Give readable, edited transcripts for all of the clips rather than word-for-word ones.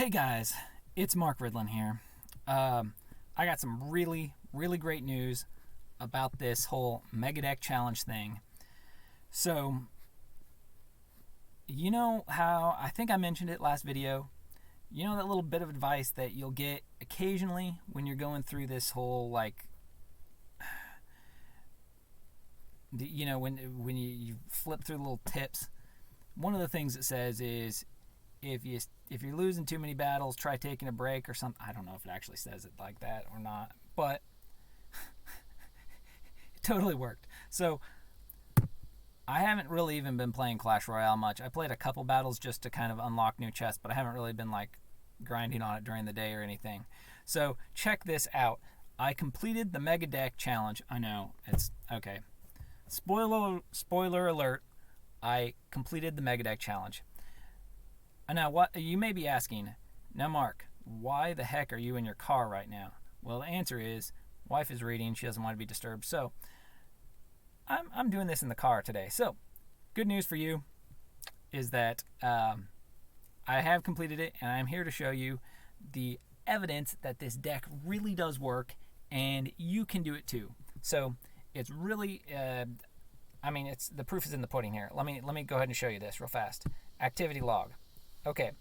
Hey guys, it's Mark Ridlin here. I got some really great news about this whole Megadeck challenge thing. So, you know how I think I mentioned it last video. You know that little bit of advice that you'll get occasionally when you're going through this whole when you flip through the little tips. One of the things it says is if you're losing too many battles, try taking a break or something. I don't know if it actually says it like that or not, but it totally worked. So I haven't really even been playing Clash Royale much. I played a couple battles just to kind of unlock new chests, but I haven't really been grinding on it during the day or anything. So check this out. I completed the Megadeck challenge. I know, it's okay. Spoiler alert, I completed the Megadeck challenge. Now, what you may be asking, now Mark, why the heck are you in your car right now? Well, the answer is, wife is reading, she doesn't want to be disturbed, so I'm doing this in the car today. So, good news for you is that I have completed it, and I'm here to show you the evidence that this deck really does work, and you can do it too. So, it's really, it's the proof is in the pudding here. Let me go ahead and show you this real fast. Activity log. Okay,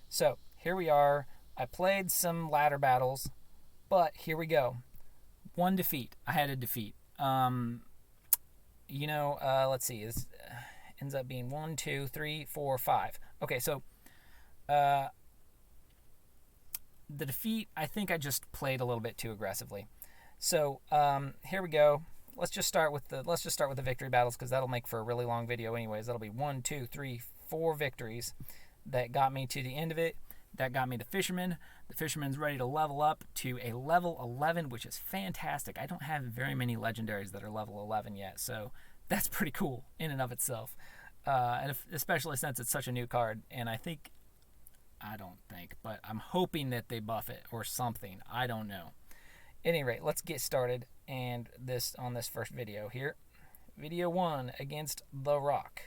so here we are. I played some ladder battles, but here we go. One defeat. I had a defeat. Let's see. This ends up being 1, 2, 3, 4, 5. Okay, so the defeat, I think I just played a little bit too aggressively. So here we go. Let's just start with the victory battles because that'll make for a really long video anyways. That'll be 1, 2, 3, 4 victories that got me to the end of it. That got me the Fisherman. The Fisherman's ready to level up to a level 11, which is fantastic. I don't have very many legendaries that are level 11 yet, so that's pretty cool in and of itself. Especially since it's such a new card, and but I'm hoping that they buff it or something. I don't know. At any rate, let's get started on this first video here. Video 1 against The Rock.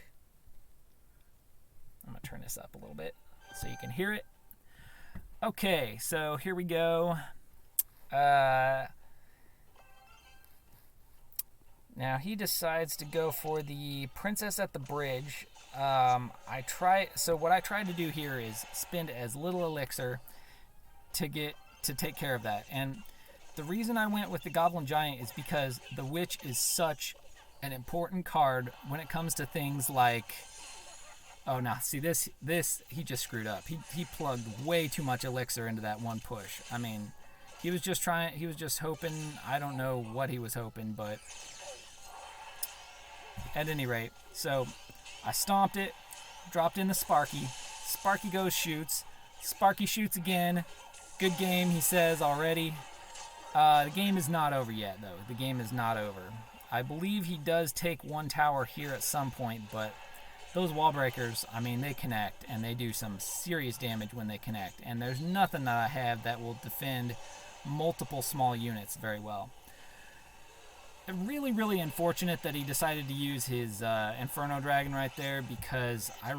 I'm going to turn this up a little bit so you can hear it. Okay, so here we go. Now he decides to go for the Princess at the Bridge. So what I tried to do here is spend as little elixir to take care of that. And the reason I went with the Goblin Giant is because the Witch is such an important card when it comes to things like... Oh, now, see, this he just screwed up. He plugged way too much elixir into that one push. I mean, he was just hoping, I don't know what he was hoping, but at any rate, so I stomped it, dropped in the Sparky. Sparky goes, shoots. Sparky shoots again. Good game, he says already. The game is not over yet, though. The game is not over. I believe he does take one tower here at some point, but those wall breakers, I mean, they connect, and they do some serious damage when they connect. And there's nothing that I have that will defend multiple small units very well. Really unfortunate that he decided to use his Inferno Dragon right there, because I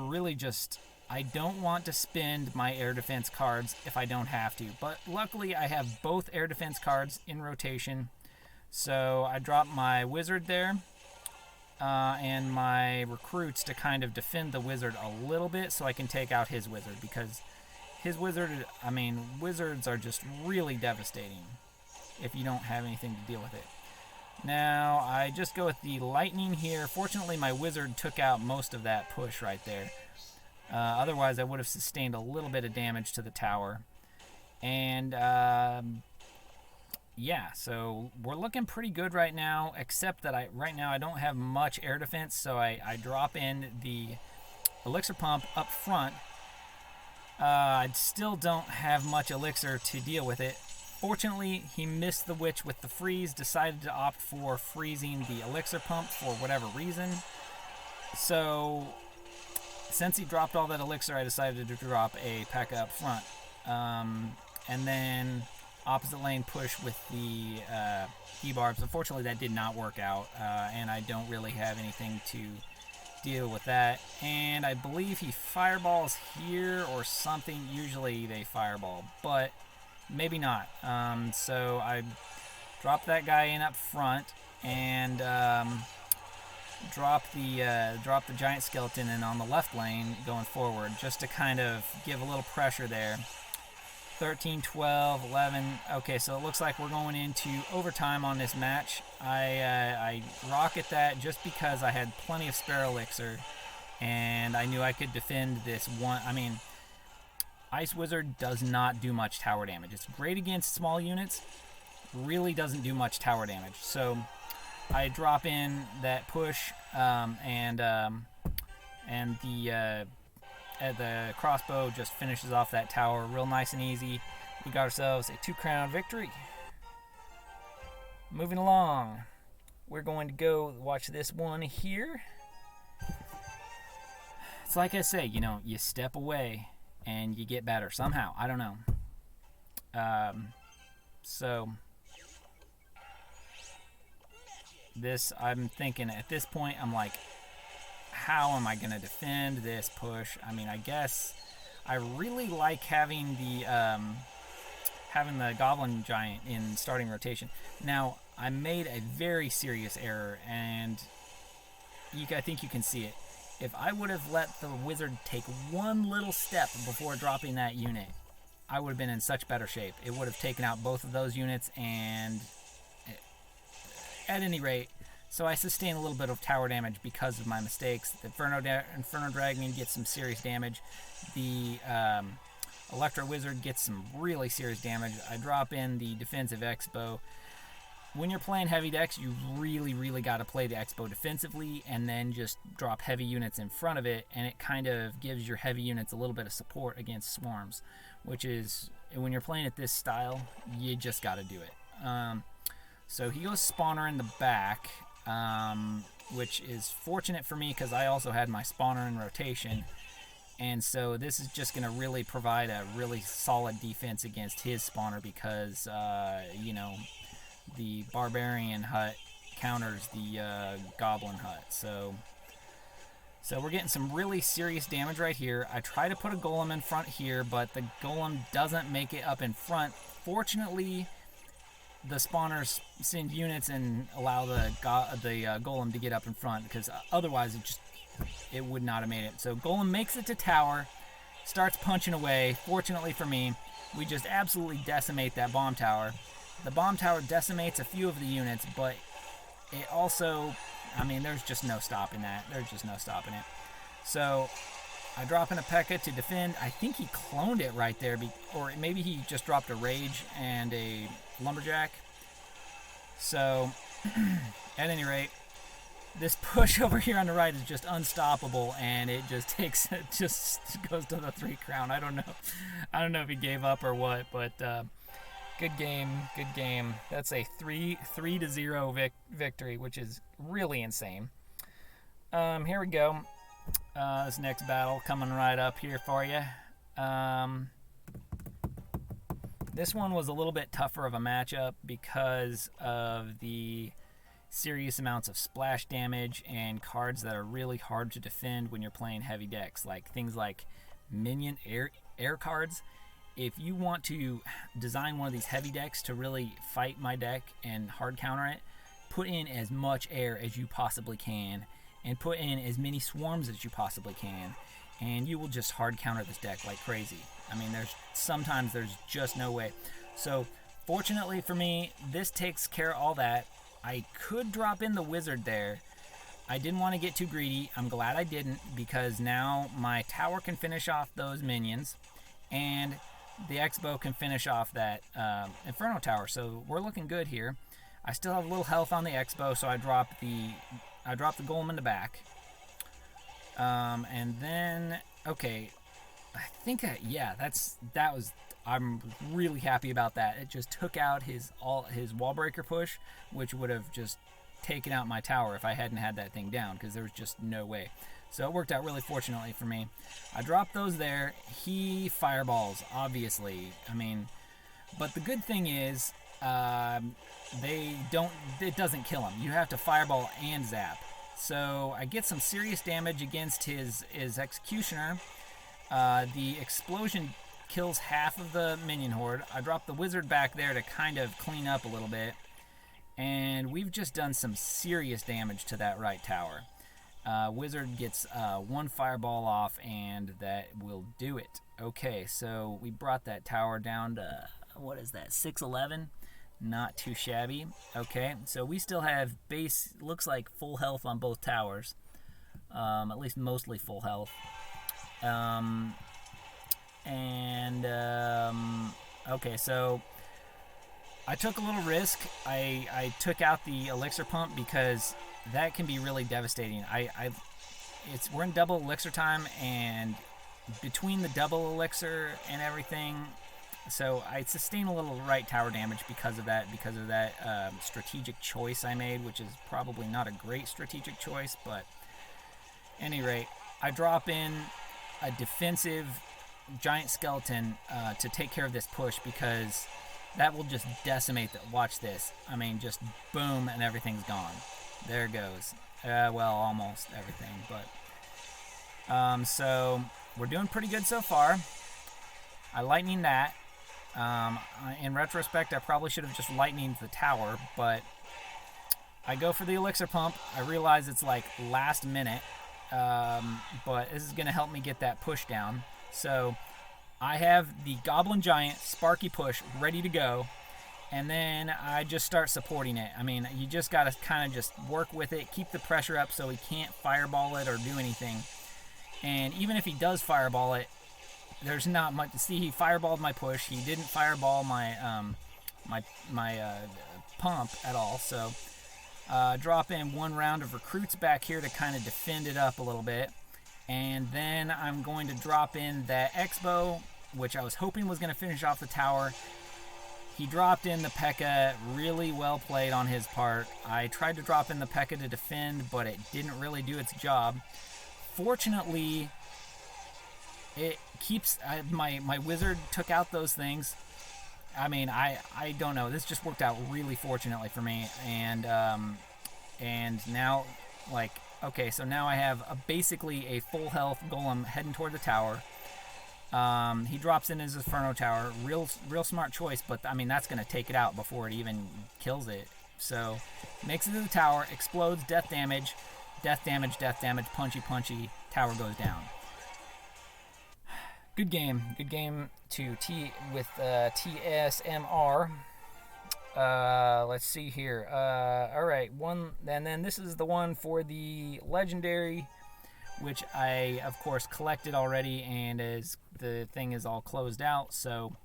don't want to spend my air defense cards if I don't have to. But luckily, I have both air defense cards in rotation. So I dropped my Wizard there. And my recruits to kind of defend the Wizard a little bit so I can take out his Wizard, because his Wizard, Wizards are just really devastating if you don't have anything to deal with it. Now, I just go with the Lightning here. Fortunately, my Wizard took out most of that push right there. Otherwise, I would have sustained a little bit of damage to the tower. And, yeah, so we're looking pretty good right now, except that right now I don't have much air defense, so I drop in the elixir pump up front. I still don't have much elixir to deal with it. Fortunately, he missed the Witch with the freeze, decided to opt for freezing the elixir pump for whatever reason. So, since he dropped all that elixir, I decided to drop a P.E.K.K.A up front. And then opposite lane push with the E-Barbs. Unfortunately, that did not work out, and I don't really have anything to deal with that. And I believe he fireballs here or something. Usually they fireball, but maybe not. So I drop that guy in up front and drop the giant skeleton in on the left lane going forward, just to kind of give a little pressure there. 13, 12, 11. Okay, so it looks like we're going into overtime on this match. I rocket that just because I had plenty of spare elixir, and I knew I could defend this one. I mean, Ice Wizard does not do much tower damage. It's great against small units, really doesn't do much tower damage. So I drop in that push, and the crossbow just finishes off that tower real nice and easy. We got ourselves a 2-crown victory. Moving along, we're going to go watch this one here. It's like I say, you know, you step away and you get better somehow. I don't know. So this, I'm thinking at this point, I'm like, how am I going to defend this push? I mean, I guess I really like having the Goblin Giant in starting rotation. Now, I made a very serious error, and I think you can see it. If I would have let the Wizard take one little step before dropping that unit, I would have been in such better shape. It would have taken out both of those units, and at any rate, so I sustain a little bit of tower damage because of my mistakes. The Inferno Dragon gets some serious damage. The Electro Wizard gets some really serious damage. I drop in the Defensive Expo. When you're playing heavy decks, you really got to play the Expo defensively and then just drop heavy units in front of it, and it kind of gives your heavy units a little bit of support against swarms, which is, when you're playing at this style, you just got to do it. So he goes spawner in the back, which is fortunate for me because I also had my spawner in rotation, and so this is just going to really provide a really solid defense against his spawner because you know, the Barbarian hut counters the Goblin hut. So we're getting some really serious damage right here. I try to put a Golem in front here, but the Golem doesn't make it up in front. Fortunately, the spawners send units and allow the Golem to get up in front, because otherwise it would not have made it. So Golem makes it to tower, starts punching away. Fortunately for me, we just absolutely decimate that bomb tower. The bomb tower decimates a few of the units, but it also, I mean, there's just no stopping that. There's just no stopping it. So I drop in a P.E.K.K.A. to defend. I think he cloned it right there, or maybe he just dropped a Rage and a Lumberjack. So, at any rate, this push over here on the right is just unstoppable, and it just goes to the 3-crown. I don't know if he gave up or what, but good game. That's a 3-0 victory, which is really insane. Here we go. This next battle coming right up here for you. This one was a little bit tougher of a matchup because of the serious amounts of splash damage and cards that are really hard to defend when you're playing heavy decks, like things like minion air cards. If you want to design one of these heavy decks to really fight my deck and hard counter it, put in as much air as you possibly can and put in as many swarms as you possibly can, and you will just hard counter this deck like crazy. I mean, sometimes there's just no way. So fortunately for me, this takes care of all that. I could drop in the Wizard there. I didn't want to get too greedy. I'm glad I didn't, because now my tower can finish off those minions, and the Expo can finish off that Inferno tower. So we're looking good here. I still have a little health on the Expo, so I drop the Golem in the back. And then, okay, I think I'm really happy about that. It just took out his wall breaker push, which would have just taken out my tower if I hadn't had that thing down, because there was just no way. So it worked out really fortunately for me. I dropped those there. He fireballs, obviously. I mean, but the good thing is, it doesn't kill him. You have to fireball and zap. So I get some serious damage against his executioner. The explosion kills half of the minion horde. I drop the wizard back there to kind of clean up a little bit. And we've just done some serious damage to that right tower. Wizard gets one fireball off, and that will do it. Okay, so we brought that tower down to, what is that, 611? Not too shabby. Okay, so we still have base, looks like full health on both towers. At least mostly full health. Okay, so I took a little risk. I took out the elixir pump because that can be really devastating. We're in double elixir time, and between the double elixir and everything, so I sustain a little right tower damage because of that strategic choice I made, which is probably not a great strategic choice, but at any rate, I drop in a defensive giant skeleton to take care of this push, because that will just decimate that. Watch this. I mean, just boom, and everything's gone. There it goes. Well, almost everything, but so we're doing pretty good so far. I lightning that. In retrospect, I probably should have just lightninged the tower, but I go for the elixir pump. I realize it's like last minute, but this is going to help me get that push down. So I have the Goblin Giant Sparky Push ready to go, and then I just start supporting it. I mean, you just got to kind of just work with it, keep the pressure up so he can't fireball it or do anything. And even if he does fireball it, there's not much to see. He fireballed my push. He didn't fireball my pump at all. So drop in one round of recruits back here to kind of defend it up a little bit. And then I'm going to drop in that X-Bow, which I was hoping was going to finish off the tower. He dropped in the P.E.K.K.A. Really well played on his part. I tried to drop in the P.E.K.K.A. to defend, but it didn't really do its job. Fortunately, it keeps my wizard took out those things. I mean, I don't know. This just worked out really fortunately for me, and now, like, okay, so now I have basically a full health golem heading toward the tower. He drops in his Inferno Tower. Real smart choice, but I mean, that's going to take it out before it even kills it. So makes it to the tower, explodes, death damage, punchy, tower goes down. Good game to with TSMR. Let's see here. All right, and then this is the one for the legendary, which I of course collected already, and as the thing is all closed out, so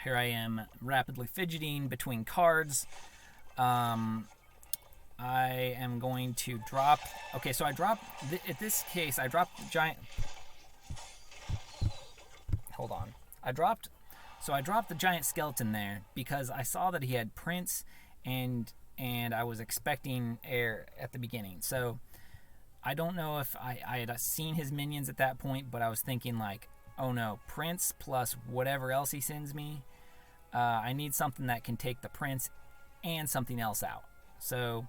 here I am rapidly fidgeting between cards. I am going to drop. Okay, so I dropped. In this case, I dropped the giant. Hold on. I dropped the giant skeleton there because I saw that he had Prince, and I was expecting air at the beginning. So I don't know if I had seen his minions at that point, but I was thinking like, oh no, Prince plus whatever else he sends me. I need something that can take the Prince and something else out. So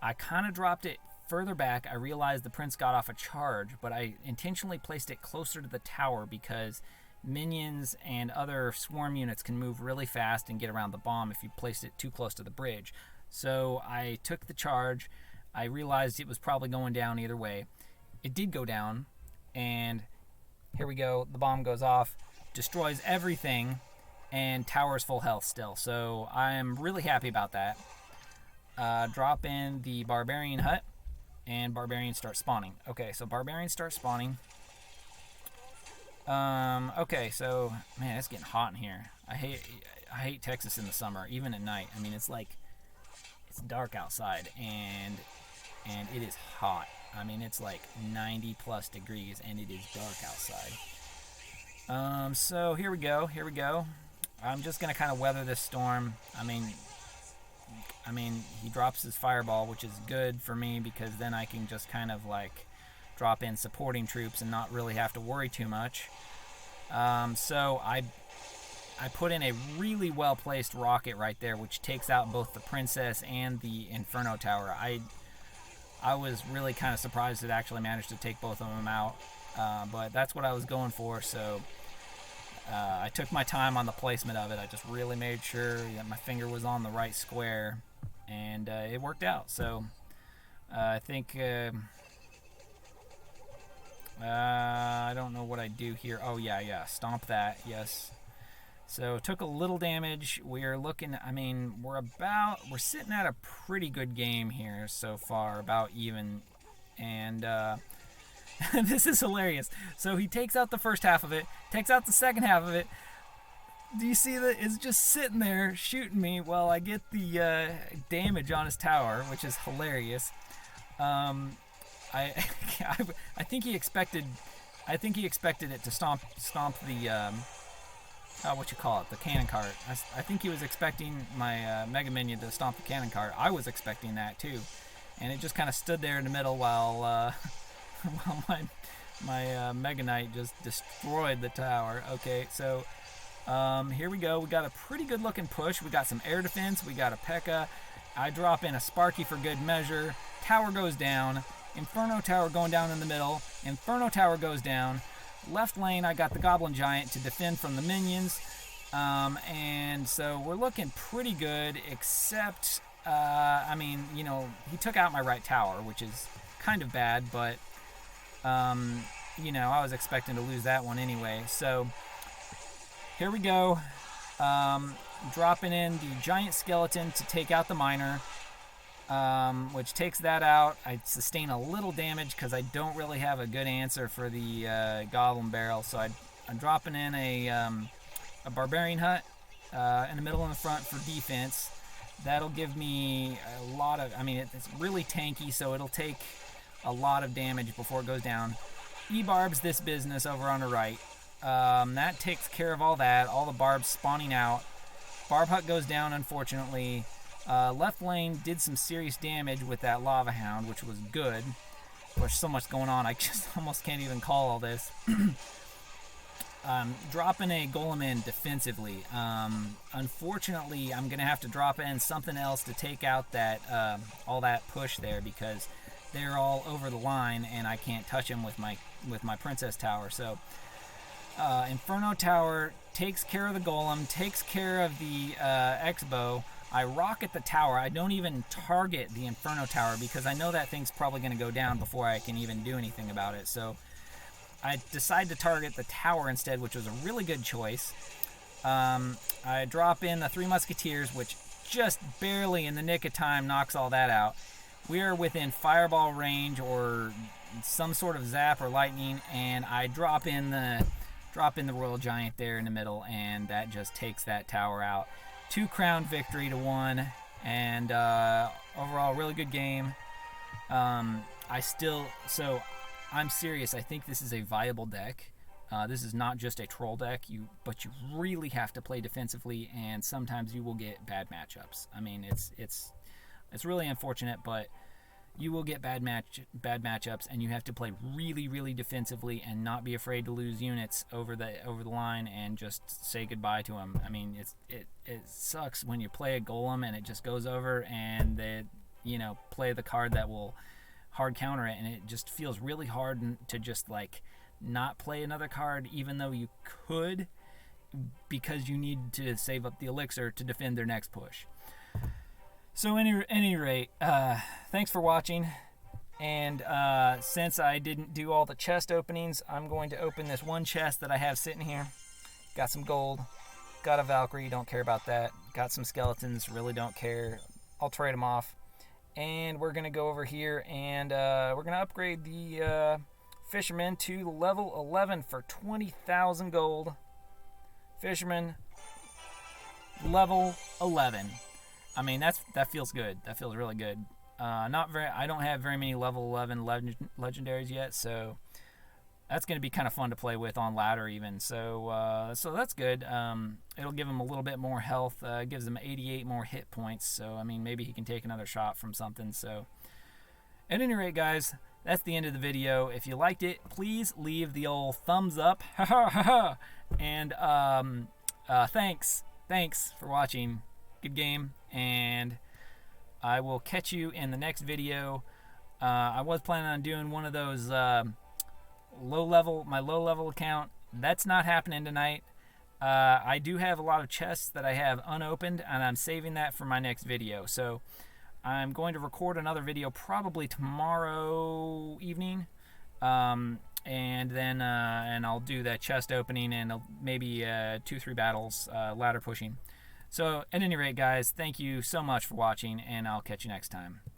I kind of dropped it further back. I realized the Prince got off a charge, but I intentionally placed it closer to the tower because minions and other swarm units can move really fast and get around the bomb if you place it too close to the bridge. So I took the charge. I realized it was probably going down either way. It did go down, and here we go. The bomb goes off, destroys everything, and tower's full health still. So I'm really happy about that. Drop in the Barbarian hut, and Barbarians start spawning. Okay, so Barbarians start spawning. Okay, so man, it's getting hot in here. I hate Texas in the summer, even at night. I mean, it's dark outside, and it is hot. I mean, it's like 90 plus degrees, and it is dark outside. So here we go. I'm just gonna kind of weather this storm. I mean, he drops his fireball, which is good for me because then I can just kind of like drop in supporting troops and not really have to worry too much. So I I put in a really well placed rocket right there, which takes out both the princess and the Inferno Tower. I was really kind of surprised it actually managed to take both of them out, but that's what I was going for. So I took my time on the placement of it. I just really made sure that my finger was on the right square, and it worked out. So I think I don't know what I do here. Oh yeah, stomp that. Yes. So took a little damage. We're looking, I mean, we're sitting at a pretty good game here so far, about even. And this is hilarious. So he takes out the first half of it, takes out the second half of it. Do you see that? It's just sitting there shooting me while I get the damage on his tower, which is hilarious. I think he expected it to stomp the the cannon cart. I think he was expecting my Mega Minion to stomp the cannon cart. I was expecting that too, and it just kind of stood there in the middle while while my Mega Knight just destroyed the tower. Okay, so here we go. We got a pretty good looking push. We got some air defense. We got a P.E.K.K.A. I drop in a Sparky for good measure. Tower goes down. Inferno Tower going down in the middle. Inferno Tower goes down. Left lane, I got the Goblin Giant to defend from the minions. And so we're looking pretty good, except, I mean, you know, he took out my right tower, which is kind of bad, but, you know, I was expecting to lose that one anyway. So here we go. Dropping in the Giant Skeleton to take out the Miner. Which takes that out. I sustain a little damage because I don't really have a good answer for the Goblin Barrel, so I'm dropping in a Barbarian Hut in the middle and the front for defense. That'll give me a lot of, I mean, it's really tanky, so it'll take a lot of damage before it goes down. E-Barbs this business over on the right. That takes care of all that, all the barbs spawning out. Barb Hut goes down, unfortunately. Left lane did some serious damage with that Lava Hound, which was good. There's so much going on, I just almost can't even call all this. Dropping a Golem in defensively. Unfortunately, I'm going to have to drop in something else to take out that all that push there, because they're all over the line and I can't touch them with my Princess Tower. So Inferno Tower takes care of the Golem, takes care of the X-Bow. I rocket the tower. I don't even target the Inferno Tower because I know that thing's probably going to go down before I can even do anything about it. So I decide to target the tower instead, which was a really good choice. I drop in the 3 Musketeers, which just barely in the nick of time knocks all that out. We are within fireball range or some sort of zap or lightning, and I drop in the Royal Giant there in the middle, and that just takes that tower out. 2 crown victory to 1, and overall really good game. I'm serious. I think this is a viable deck. This is not just a troll deck, but you really have to play defensively, and sometimes you will get bad matchups. I mean, it's really unfortunate, but you will get bad matchups, and you have to play really, really defensively and not be afraid to lose units over the line and just say goodbye to them. I mean, it sucks when you play a Golem and it just goes over, and they, you know, play the card that will hard counter it, and it just feels really hard to just like not play another card, even though you could, because you need to save up the elixir to defend their next push. So any rate, thanks for watching, and since I didn't do all the chest openings, I'm going to open this one chest that I have sitting here. Got some gold, got a Valkyrie, don't care about that, got some skeletons, really don't care, I'll trade them off, and we're going to go over here, and we're going to upgrade the Fisherman to level 11 for 20,000 gold. Fisherman, level 11. I mean, that feels good. That feels really good. I don't have very many level 11 legendaries yet, so that's going to be kind of fun to play with on ladder even. So that's good. It'll give him a little bit more health. Gives him 88 more hit points. So I mean, maybe he can take another shot from something. So at any rate, guys, that's the end of the video. If you liked it, please leave the old thumbs up. And Thanks for watching. Good game, and I will catch you in the next video. I was planning on doing one of those my low level account. That's not happening tonight. I do have a lot of chests that I have unopened, and I'm saving that for my next video. So I'm going to record another video probably tomorrow evening, and then and I'll do that chest opening and maybe 2-3 battles, ladder pushing. So at any rate, guys, thank you so much for watching, and I'll catch you next time.